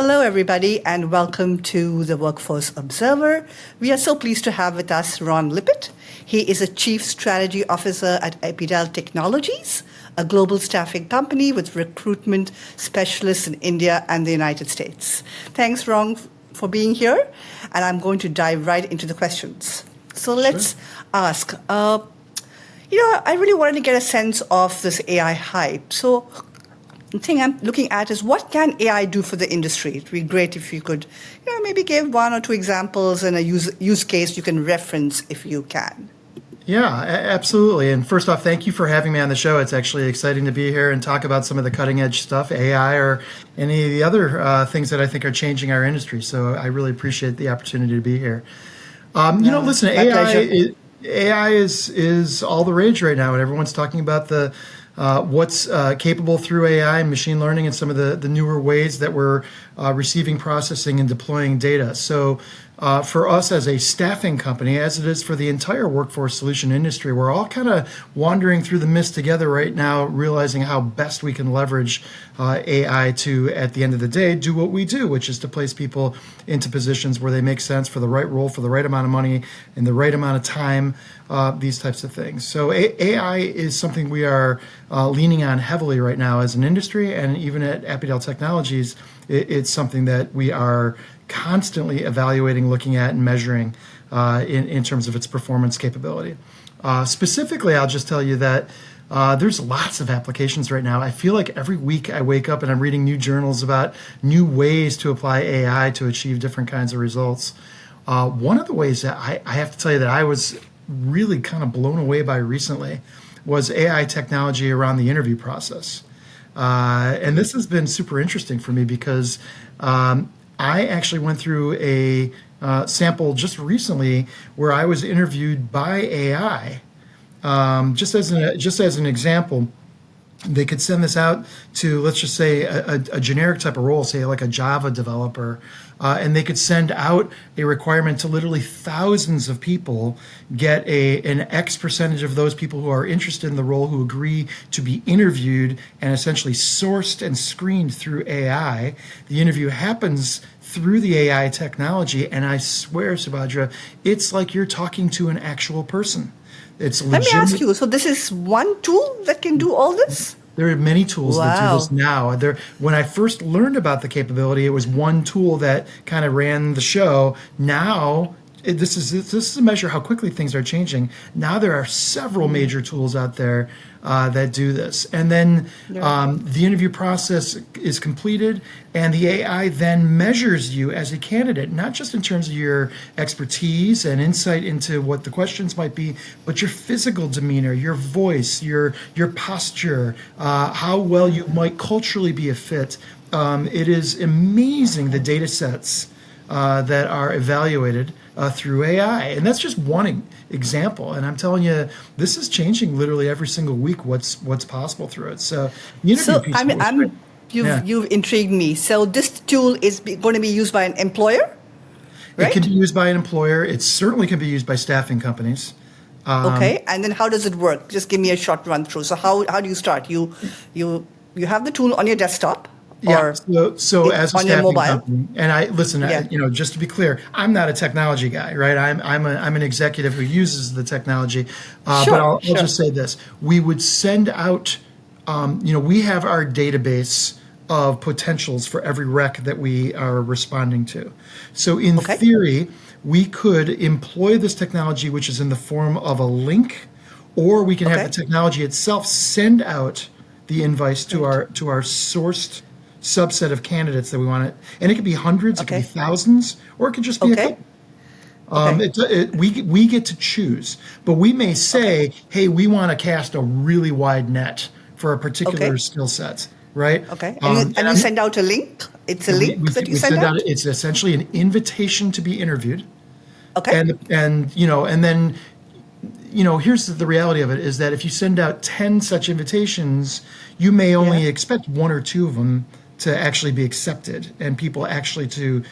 Hello, everybody, and welcome to the Workforce Observer. We are so pleased to have with us Ron Lippitt. He is a Chief Strategy Officer at Apidel Technologies, a global staffing company with recruitment specialists in India and the United States. Thanks, Ron, for being here, and I'm going to dive right into the questions. So let's ask, I really wanted to get a sense of this AI hype. So the thing I'm looking at is what can AI do for the industry? It would be great if you could, maybe give one or two examples and a use case you can reference if you can. Yeah, absolutely. And first off, thank you for having me on the show. It's actually exciting to be here and talk about some of the cutting edge stuff, AI or any of the other things that I think are changing our industry. So I really appreciate the opportunity to be here. Listen, AI is all the rage right now, and everyone's talking about what's capable through AI and machine learning and some of the newer ways that we're receiving, processing, and deploying data. So for us as a staffing company, as it is for the entire workforce solution industry, we're all kind of wandering through the mist together right now, realizing how best we can leverage AI to, at the end of the day, do what we do, which is to place people into positions where they make sense for the right role, for the right amount of money, in the right amount of time, these types of things. So AI is something we are leaning on heavily right now as an industry, and even at Apidel Technologies, it's something that we are constantly evaluating, looking at, and measuring in terms of its performance capability. Specifically, I'll just tell you that there's lots of applications right now. I feel like every week I wake up and I'm reading new journals about new ways to apply AI to achieve different kinds of results. One of the ways that I have to tell you that I was really kind of blown away by recently was AI technology around the interview process. And this has been super interesting for me because I actually went through a sample just recently where I was interviewed by AI. Just as an example, they could send this out to, let's just say, a generic type of role, say like a Java developer, and they could send out a requirement to literally thousands of people, get an X percentage of those people who are interested in the role who agree to be interviewed and essentially sourced and screened through AI. The interview happens through the AI technology, and I swear, Subhadra, it's like you're talking to an actual person. It's Let me ask you, so this is one tool that can do all this? There are many tools that do this now. When I first learned about the capability, it was one tool that kind of ran the show. Now, this is a measure how quickly things are changing. Now there are several major tools out there that do this. And then the interview process is completed, and the AI then measures you as a candidate, not just in terms of your expertise and insight into what the questions might be, but your physical demeanor, your voice, your posture, how well you might culturally be a fit. It is amazing the data sets that are evaluated through AI. And that's just one example. And I'm telling you, this is changing literally every single week what's possible through it. So, you've intrigued me. So this tool is going to be used by an employer, right? It can be used by an employer. It certainly can be used by staffing companies. Okay. And then how does it work? Just give me a short run through. So how do you start? You have the tool on your desktop? Yeah. So as a staffing company, and just to be clear, I'm not a technology guy, right? I'm an executive who uses the technology. But I'll just say this: we would send out, we have our database of potentials for every rec that we are responding to. So in theory, we could employ this technology, which is in the form of a link, or we can have the technology itself send out the invites to our sourced subset of candidates that we want it, and it could be hundreds, it could be thousands, or it could just be a couple. We get to choose, but we may say, hey, we want to cast a really wide net for a particular skill set, right? Okay, and you send out a link. It's a link that you send out. It's essentially an invitation to be interviewed. Okay, and then here's the reality of it is that if you send out 10 such invitations, you may only expect one or two of them to actually be accepted and people actually to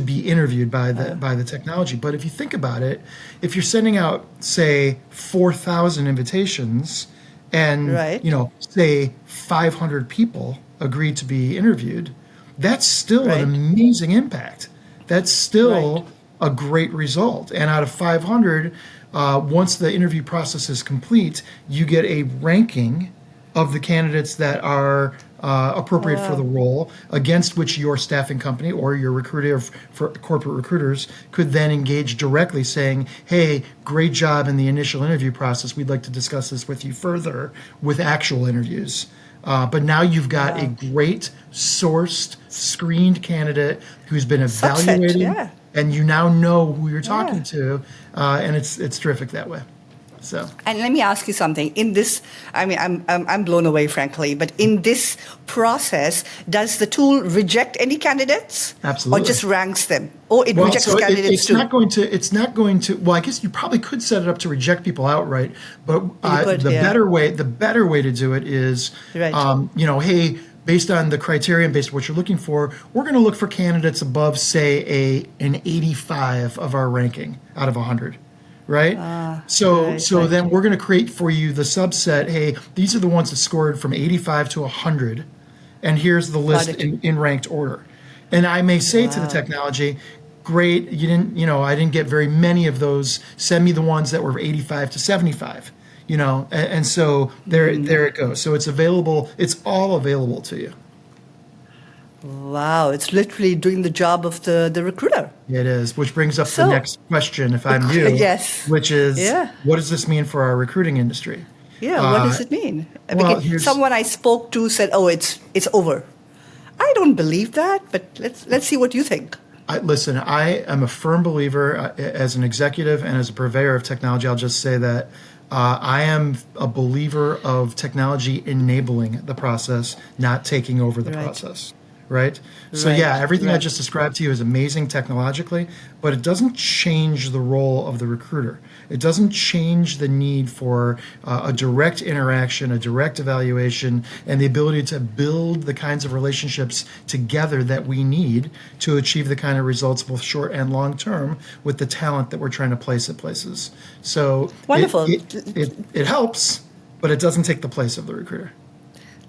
be interviewed by the technology. But if you think about it, if you're sending out, say, 4,000 invitations and say 500 people agree to be interviewed, that's still an Right. amazing impact. That's still Right. a great result. And out of 500, once the interview process is complete, you get a ranking of the candidates that are Oh, appropriate for the wow. role, against which your staffing company or your recruiter for corporate recruiters could then engage directly, saying, "Hey, great job in the initial interview process. We'd like to discuss this with you further with actual interviews." But now you've got a Wow. great sourced, screened candidate who's been Subset. evaluated, Yeah. and you now know who you're talking Yeah. to, and it's terrific that way. So. And let me ask you something. In this, I mean, I'm blown away, frankly. But in this process, does the tool reject any candidates, or Absolutely. just ranks them? Or it Well, rejects so candidates it's too? not going to. It's not going to. Well, I guess you probably could set it up to reject people outright, but You could, the yeah. better way to do it is, Right. hey, based on the criteria and based on what you're looking for, we're going to look for candidates above, say, an 85 of our ranking out of 100. Right? So Right. so Right. then we're going to create for you the subset. Hey, these are the ones that scored from 85 to 100, and here's the Got list it. in ranked order. And I may say to the Wow. technology, great, you didn't, I didn't get very many of those. Send me the ones that were 85 to 75. And so there it goes. So it's available. It's all available to you. Wow. It's literally doing the job of the recruiter. It is, which brings up the So, next question, if I'm you, yes. which is, Yeah. what does this mean for our recruiting industry? Yeah. What does it mean? Well, Because here's someone I spoke to said, "Oh, it's over." I don't believe that, but let's see what you think. listen. I am a firm believer, as an executive and as a purveyor of technology. I'll just say that I am a believer of technology enabling the process, not taking over the Right. process. Right. So Right. yeah, everything I Right. just described to you is amazing technologically, but it doesn't change the role of the recruiter. It doesn't change the need for a direct interaction, a direct evaluation, and the ability to build the kinds of relationships together that we need to achieve the kind of results, both short and long term, with the talent that we're trying to place at places. So Wonderful. it helps, but it doesn't take the place of the recruiter.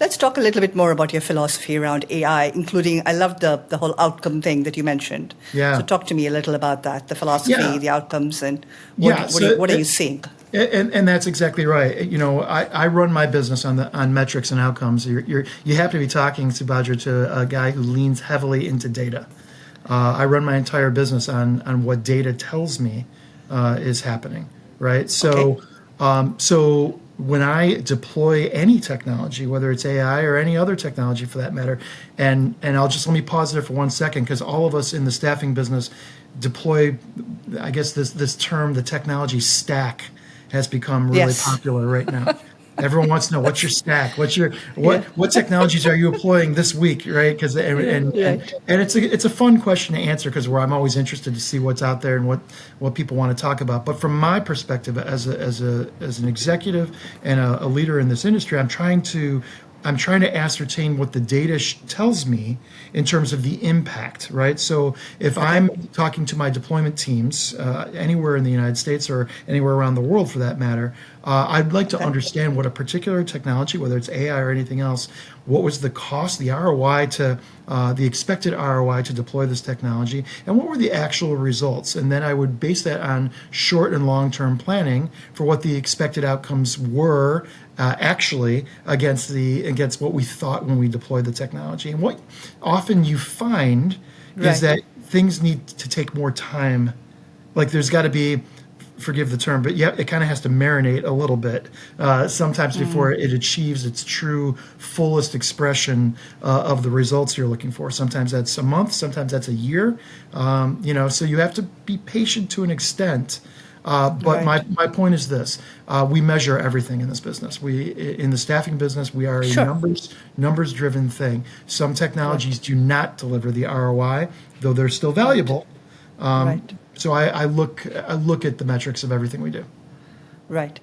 Let's talk a little bit more about your philosophy around AI, including, I love the whole outcome thing that you mentioned. Yeah. So talk to me a little about that, the philosophy, Yeah. the outcomes, and Yeah. what are you seeing? And that's exactly right. I run my business on metrics and outcomes. You have to be talking, Subhadra, to a guy who leans heavily into data. I run my entire business on what data tells me is happening, right? Okay. So when I deploy any technology, whether it's AI or any other technology for that matter, and let me pause there for 1 second, because all of us in the staffing business deploy, I guess this term, the technology stack, has become really Yes. popular right now. Everyone wants to know, what's your stack? What technologies are you employing this week, right? Because Right. and it's a fun question to answer, because I'm always interested to see what's out there and what people want to talk about. But from my perspective, as an executive and a leader in this industry, I'm trying to ascertain what the data tells me in terms of the impact, right? So if I'm talking to my deployment teams anywhere in the United States or anywhere around the world for that matter, I'd like to understand what a particular technology, whether it's AI or anything else, what was the cost, the ROI the expected ROI to deploy this technology, and what were the actual results. And then I would base that on short and long-term planning for what the expected outcomes were actually against what we thought when we deployed the technology. And what often you find is Right. that things need to take more time. Like, there's got to be, forgive the term, but yeah, it kind of has to marinate a little bit sometimes before it achieves its true fullest expression of the results you're looking for. Sometimes that's a month, sometimes that's a year. So you have to be patient to an extent. But Right. my point is this: we measure everything in this business. In the staffing business, we are a Sure. numbers driven thing. Some technologies do not deliver the ROI, though they're still valuable. Right. So I look at the metrics of everything we do. Right.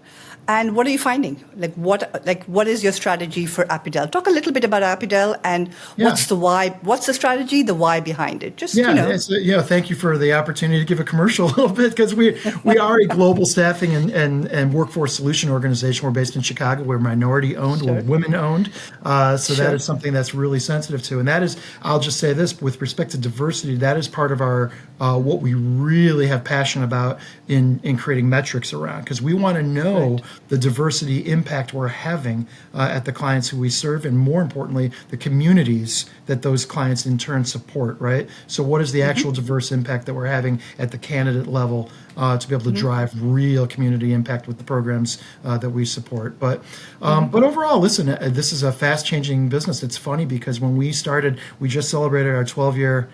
And what are you finding? What is your strategy for Apidel? Talk a little bit about Apidel and Yeah. what's the why, what's the strategy, the why behind it. Just, Thank you for the opportunity to give a commercial a little bit because we are a global staffing and workforce solution organization. We're based in Chicago. We're minority owned. Sure. We're women owned. So Sure. that is something that's really sensitive to. And that is, I'll just say this, with respect to diversity, that is part of our what we really have passion about in creating metrics around, because we want to know Right. the diversity impact we're having at the clients who we serve, and more importantly, the communities that those clients in turn support, right? So what is the actual diverse impact that we're having at the candidate level to be able to drive real community impact with the programs that we support? But overall, listen, this is a fast-changing business. It's funny because when we started, we just celebrated our 12-year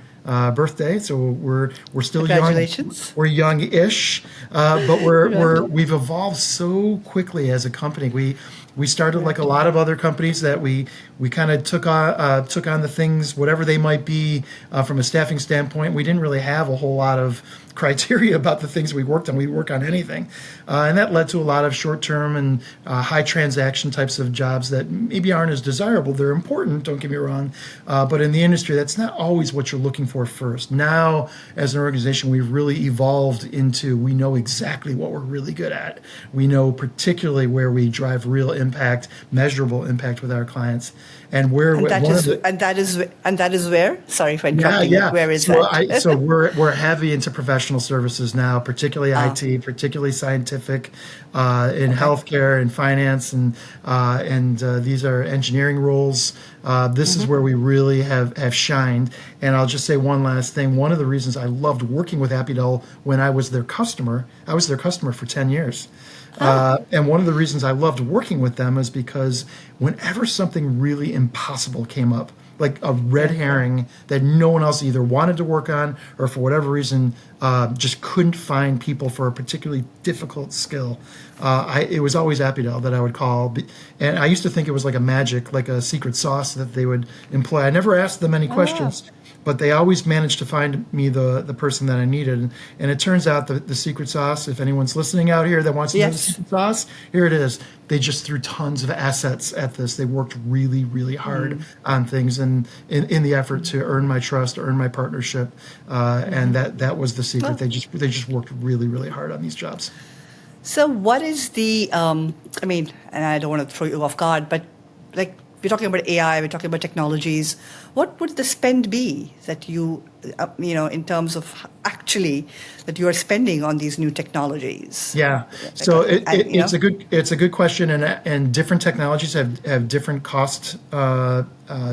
birthday, so we're still young. Congratulations. We're young-ish, but we've evolved so quickly as a company. We started like a lot of other companies that we kind of took on the things, whatever they might be, from a staffing standpoint. We didn't really have a whole lot of criteria about the things we worked on. We work on anything, and that led to a lot of short-term and high transaction types of jobs that maybe aren't as desirable. They're important, don't get me wrong, but in the industry, that's not always what you're looking for first. Now, as an organization, we've really evolved into, we know exactly what we're really good at. We know particularly where we drive real impact, measurable impact with our clients, and that is where. Sorry for interrupting. Yeah. Where is so that? so we're heavy into professional services now, particularly IT, particularly scientific, in healthcare and finance, and these are engineering roles. This is where we really have shined. And I'll just say one last thing. One of the reasons I loved working with Apidel when I was their customer for 10 years. And one of the reasons I loved working with them is because whenever something really impossible came up, like a red herring that no one else either wanted to work on or for whatever reason just couldn't find people for a particularly difficult skill, it was always Apidel that I would call. And I used to think it was like a magic, like a secret sauce that they would employ. I never asked them any questions, but they always managed to find me the person that I needed. And it turns out the secret sauce, if anyone's listening out here that wants to know the secret sauce, here it is. They just threw tons of assets at this. They worked really, really hard on things and in the effort to earn my trust, earn my partnership. And that was the secret. They just worked really, really hard on these jobs. So what is the, and I don't want to throw you off guard, but like, we're talking about AI, we're talking about technologies. What would the spend be that you, in terms of actually that you are spending on these new technologies? Yeah. So it's a good question, and different technologies have different cost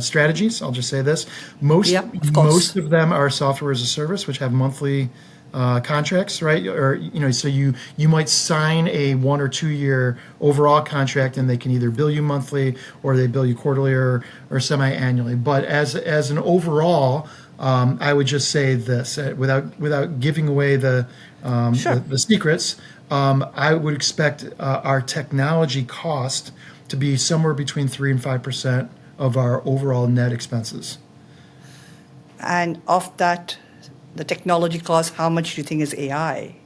strategies. I'll just say this: most of them are software as a service, which have monthly contracts, right? Or so you might sign a 1 or 2 year overall contract, and they can either bill you monthly or they bill you quarterly or semi-annually. But as an overall, I would just say this without giving away the secrets. I would expect our technology cost to be somewhere between 3 and 5% of our overall net expenses. And of that, the technology cost, how much do you think is AI?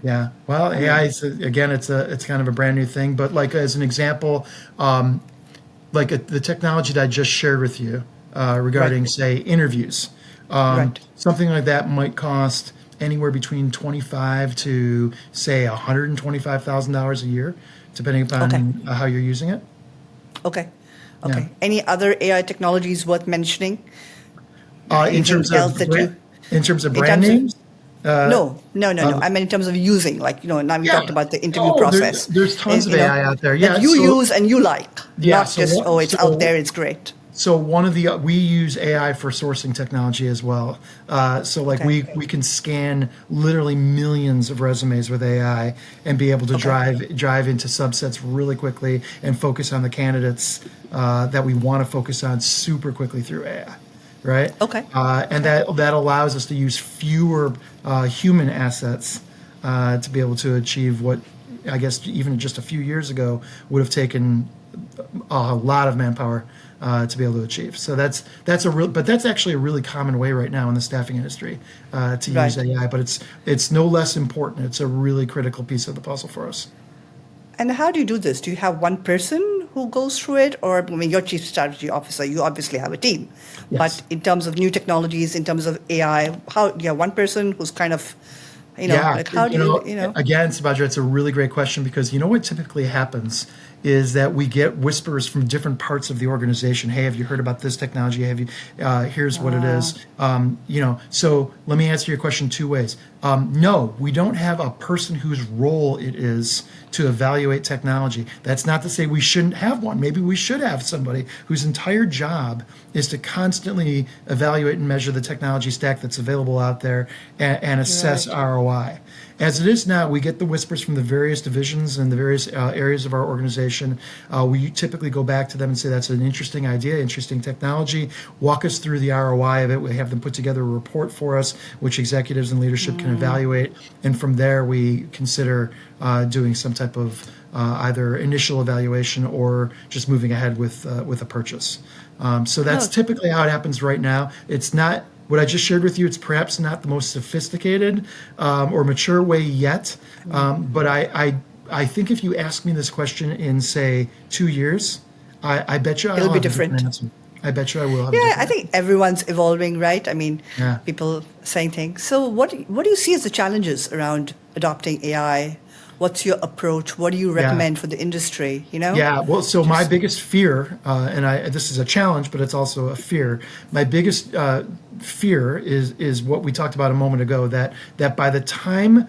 Yeah, well, AI is it's kind of a brand new thing, but like as an example, the technology that I just shared with you regarding say interviews, something like that might cost anywhere between $25,000 to say $125,000 a year, depending upon how you're using it. Okay. Yeah. Any other AI technologies worth mentioning? In terms of brand names? No. I mean, in terms of using, now we talked about the interview process. There's tons of AI out there. That you use and you like, not just, it's out there, it's great. So we use AI for sourcing technology as well. We can scan literally millions of resumes with AI and be able to drive into subsets really quickly and focus on the candidates that we want to focus on super quickly through AI. Right. Okay. And that allows us to use fewer human assets to be able to achieve what I guess even just a few years ago would have taken a lot of manpower to be able to achieve. So that's actually a really common way right now in the staffing industry to use AI. But it's no less important. It's a really critical piece of the puzzle for us. And how do you do this? Do you have one person who goes through it? Or, I mean, you're chief strategy officer, you obviously have a team. Yes. But in terms of new technologies, in terms of AI, how, do you have one person who's kind of, Yeah, like how do you. again, Subhadra, it's a really great question because what typically happens is that we get whispers from different parts of the organization. Hey, have you heard about this technology? Have you? Here's what it is. So let me answer your question two ways. No, we don't have a person whose role it is to evaluate technology. That's not to say we shouldn't have one. Maybe we should have somebody whose entire job is to constantly evaluate and measure the technology stack that's available out there and assess ROI. As it is now, we get the whispers from the various divisions and the various areas of our organization. We typically go back to them and say, that's an interesting idea, interesting technology. Walk us through the ROI of it. We have them put together a report for us, which executives and leadership can evaluate. And from there, we consider doing some type of either initial evaluation or just moving ahead with a purchase. So that's typically how it happens right now. It's not what I just shared with you. It's perhaps not the most sophisticated or mature way yet, but I think if you ask me this question in, say, 2 years, I bet you It'll be different. Answer. I bet you I will have Yeah, I think everyone's evolving, right? I mean, Yeah. people saying things. So what do you see as the challenges around adopting AI? What's your approach? What do you recommend for the industry? Yeah, well, so my biggest fear, and this is a challenge, but it's also a fear. My biggest fear is what we talked about a moment ago, that by the time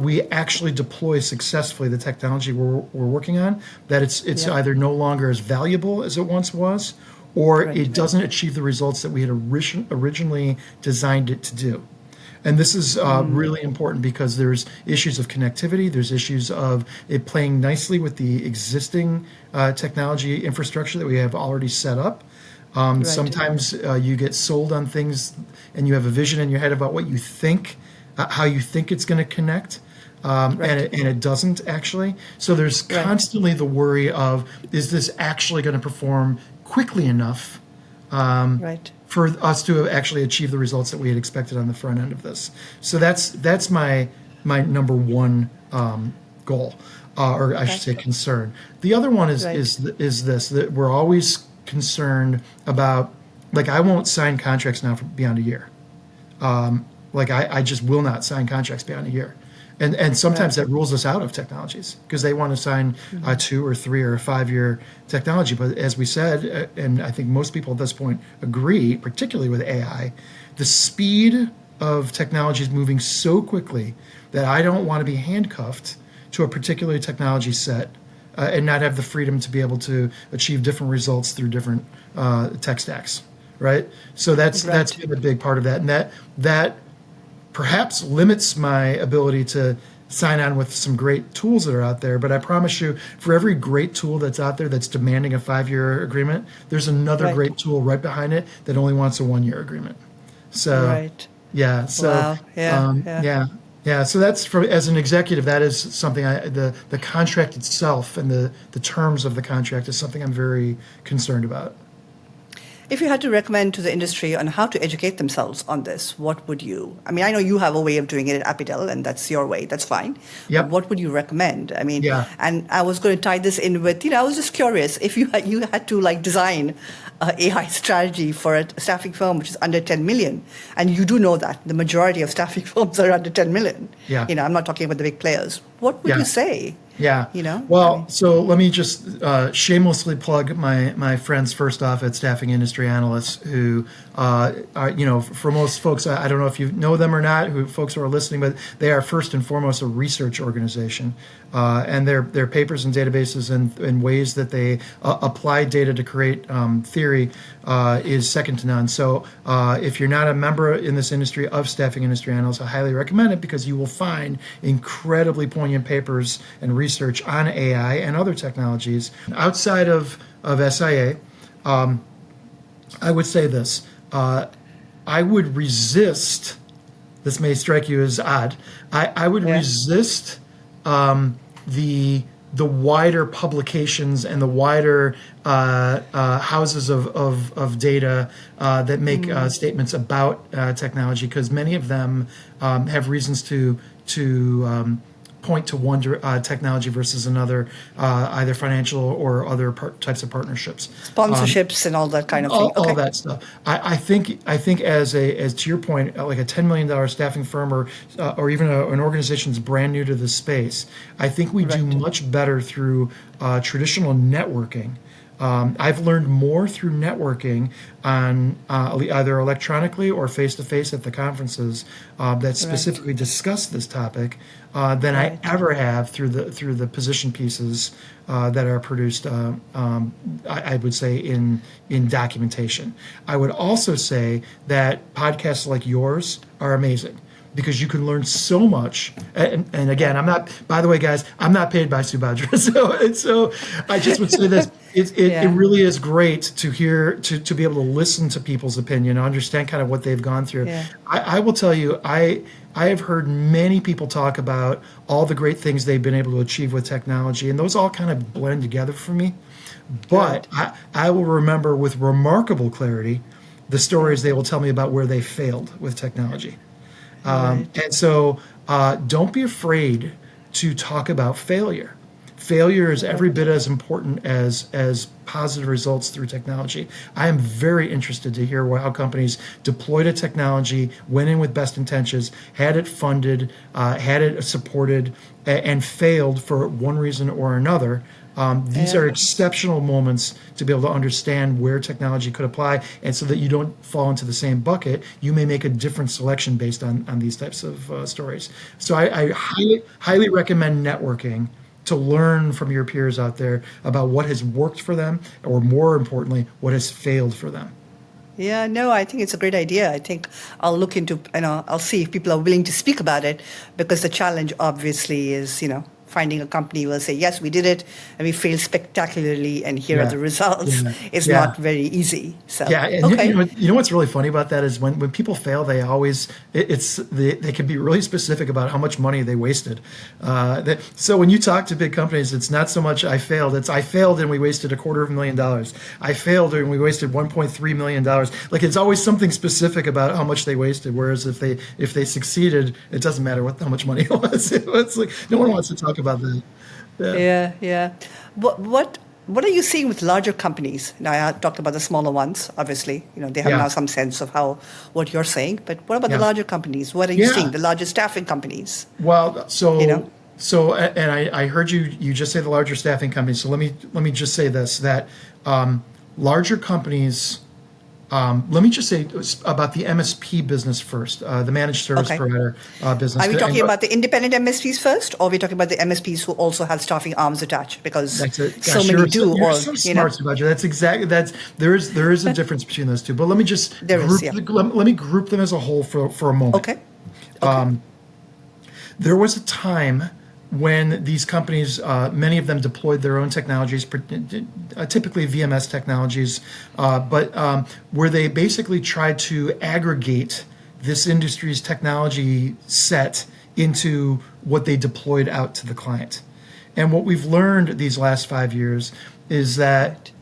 we actually deploy successfully the technology we're working on, that it's either no longer as valuable as it once was, or it doesn't achieve the results that we had originally designed it to do. And this is really important because there's issues of connectivity. There's issues of it playing nicely with the existing technology infrastructure that we have already set up. Sometimes you get sold on things and you have a vision in your head about what you think, how you think it's going to connect. And it doesn't actually. So there's constantly the worry of, is this actually going to perform quickly enough for us to actually achieve the results that we had expected on the front end of this? So that's my number one goal, or I should say concern. The other one is this, that we're always concerned about, like, I won't sign contracts now for beyond a year. I just will not sign contracts beyond a year. And sometimes that rules us out of technologies because they want to sign a 2 or 3 or a 5-year technology. But as we said, and I think most people at this point agree, particularly with AI, the speed of technology is moving so quickly that I don't want to be handcuffed to a particular technology set and not have the freedom to be able to achieve different results through different tech stacks, right? So that's been a big part of that. And that perhaps limits my ability to sign on with some great tools that are out there. But I promise you, for every great tool that's out there that's demanding a 5-year agreement, there's another great tool right behind it that only wants a 1-year agreement. So, yeah. So, wow. Yeah. So that's as an executive, that is something the contract itself and the terms of the contract is something I'm very concerned about. If you had to recommend to the industry on how to educate themselves on this, what would you? I mean, I know you have a way of doing it at Apidel, and that's your way. That's fine. Yep. But what would you recommend? I mean, and I was going to tie this in with, I was just curious if you had to design an AI strategy for a staffing firm which is under 10 million, and you do know that the majority of staffing firms are under 10 million. Yeah. I'm not talking about the big players. What would you say? Yeah. Well, so let me just shamelessly plug my friends first off at Staffing Industry Analysts, who are, for most folks, I don't know if you know them or not, who folks who are listening, but they are first and foremost a research organization. And their papers and databases and ways that they apply data to create theory is second to none. So if you're not a member in this industry of Staffing Industry Analysts, I highly recommend it because you will find incredibly poignant papers and research on AI and other technologies. Outside of SIA, I would say this. I would resist, this may strike you as odd, I would resist the wider publications and the wider houses of data that make statements about technology, because many of them have reasons to point to one technology versus another, either financial or other types of partnerships, Sponsorships and all that kind of thing. all that stuff. I think as to your point, like a $10 million staffing firm or even an organization that's brand new to this space, I think we do much better through traditional networking. I've learned more through networking on either electronically or face-to-face at the conferences that specifically discuss this topic than I ever have through the position pieces that are produced. I would say in documentation. I would also say that podcasts like yours are amazing, because you can learn so much. And again, by the way, guys, I'm not paid by Subhadra. So I just would say this, it really is great to hear, to be able to listen to people's opinion, understand kind of what they've gone through. Yeah. I will tell you, I have heard many people talk about all the great things they've been able to achieve with technology, and those all kind of blend together for me. But I will remember with remarkable clarity the stories they will tell me about where they failed with technology. And so don't be afraid to talk about failure. Failure is every bit as important as positive results through technology. I am very interested to hear how companies deployed a technology, went in with best intentions, had it funded, had it supported, and failed for one reason or another. These are exceptional moments to be able to understand where technology could apply, and so that you don't fall into the same bucket, you may make a different selection based on these types of stories. So I highly recommend networking to learn from your peers out there about what has worked for them, or more importantly, what has failed for them. Yeah, no, I think it's a great idea. I think I'll look into, I'll see if people are willing to speak about it, because the challenge obviously is, finding a company who will say, yes, we did it, and we failed spectacularly, and here are the results, is not very easy. So, and you know what's really funny about that is when people fail, they always, they can be really specific about how much money they wasted. So when you talk to big companies, it's not so much I failed, it's I failed and we wasted $250,000. I failed and we wasted $1.3 million. Like, it's always something specific about how much they wasted, whereas if they succeeded, it doesn't matter how much money it was. It's like, no one wants to talk about that. Yeah. What are you seeing with larger companies? Now, I talked about the smaller ones. Obviously, they have now some sense of what you're saying. But what about the larger companies? What are you seeing? The larger staffing companies? Well, so I heard you just say the larger staffing companies. So let me just say this, that larger companies. Let me just say about the MSP business first, the managed service provider business. Are we talking about the independent MSPs first, or are we talking about the MSPs who also have staffing arms attached? Because so many do. You're so smart, Subhadra. There is a difference between those two. But let me just let me group them as a whole for a moment. Okay. There was a time when these companies, many of them deployed their own technologies, typically VMS technologies, but where they basically tried to aggregate this industry's technology set into what they deployed out to the client. And what we've learned these last 5 years is that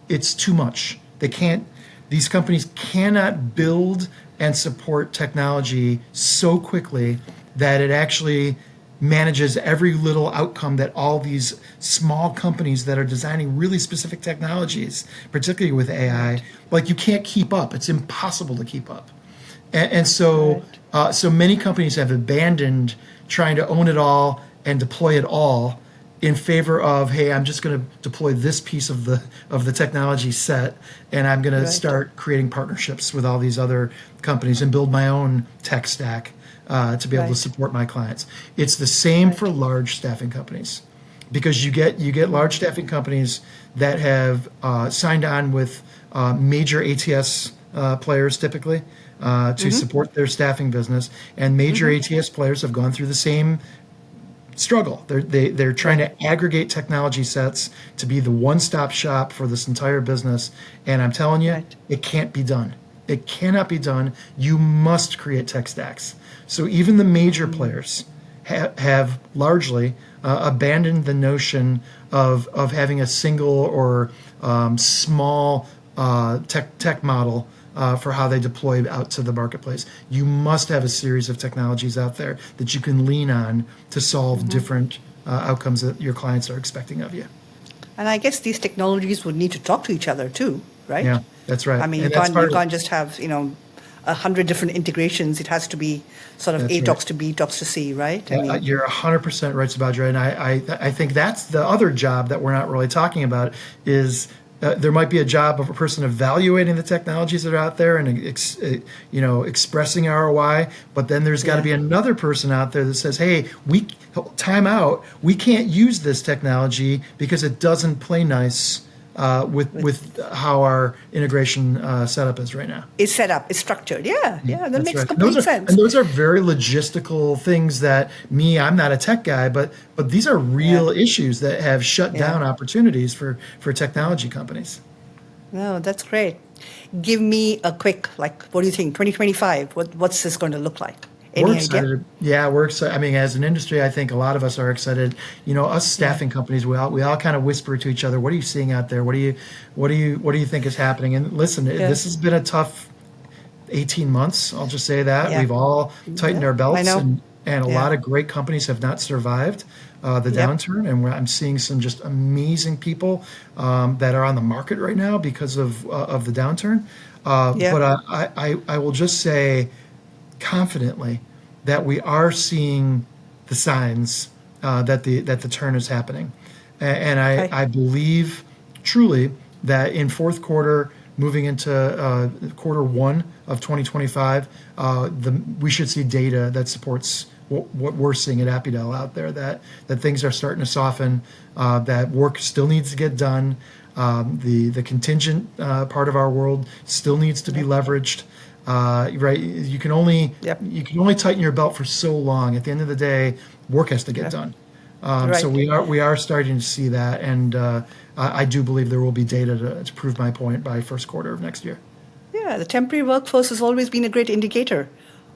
it's too much. These companies cannot build and support technology so quickly that it actually manages every little outcome that all these small companies that are designing really specific technologies, particularly with AI, like, you can't keep up. It's impossible to keep up. And so many companies have abandoned trying to own it all and deploy it all in favor of, hey, I'm just going to deploy this piece of the technology set, and I'm going to start creating partnerships with all these other companies and build my own tech stack to be able to support my clients. It's the same for large staffing companies, because you get large staffing companies that have signed on with major ATS players typically to support their staffing business, and major ATS players have gone through the same struggle. They're trying to aggregate technology sets to be the one-stop shop for this entire business, and I'm telling you, it can't be done. It cannot be done. You must create tech stacks. So even the major players have largely abandoned the notion of having a single or small tech model for how they deploy out to the marketplace. You must have a series of technologies out there that you can lean on to solve different outcomes that your clients are expecting of you. And I guess these technologies would need to talk to each other too, right? Yeah, that's right. I mean, And you that's can't just have, 100 different integrations. It has to be sort of That's A right. talks to B talks to C, right? I mean, You're 100% right, Subhadra, and I think that's the other job that we're not really talking about is there might be a job of a person evaluating the technologies that are out there and expressing ROI, but then there's got to be another person out there that says, "Hey, time out. We can't use this technology because it doesn't play nice with how our integration setup is right now." it's set up, it's structured. Yeah, that That's makes right. complete sense. And those are very logistical things that I'm not a tech guy, but these are real issues that have shut down opportunities for technology companies. No, that's great. Give me a quick, what do you think, 2025, what's this going to look like? Any We're idea? excited. Yeah, we're excited. I mean, as an industry, I think a lot of us are excited. Us staffing companies, we all kind of whisper to each other, "What are you seeing out there? What do you think is happening?" And listen, this has been a tough 18 months. I'll just say that we've all tightened our I belts, know. and a lot of great companies have not survived the downturn. And I'm seeing some just amazing people that are on the market right now because of the downturn. But I will just say confidently that we are seeing the signs that the turn is happening, and I believe truly that in fourth quarter, moving into quarter one of 2025, we should see data that supports what we're seeing at Apidel out there, that things are starting to soften, that work still needs to get done, the contingent part of our world still needs to be leveraged. Right, you can only tighten your belt for so long. At the end of the day, work has to get done. So we are starting to see that, and I do believe there will be data to prove my point by first quarter of next year. Yeah, the temporary workforce has always been a great indicator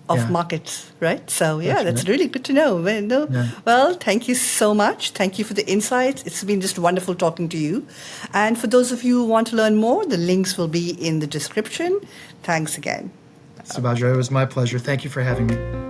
of markets, right? So that's really good to know. Well, thank you so much. Thank you for the insights. It's been just wonderful talking to you. And for those of you who want to learn more, the links will be in the description. Thanks again. Subhadra, it was my pleasure. Thank you for having me.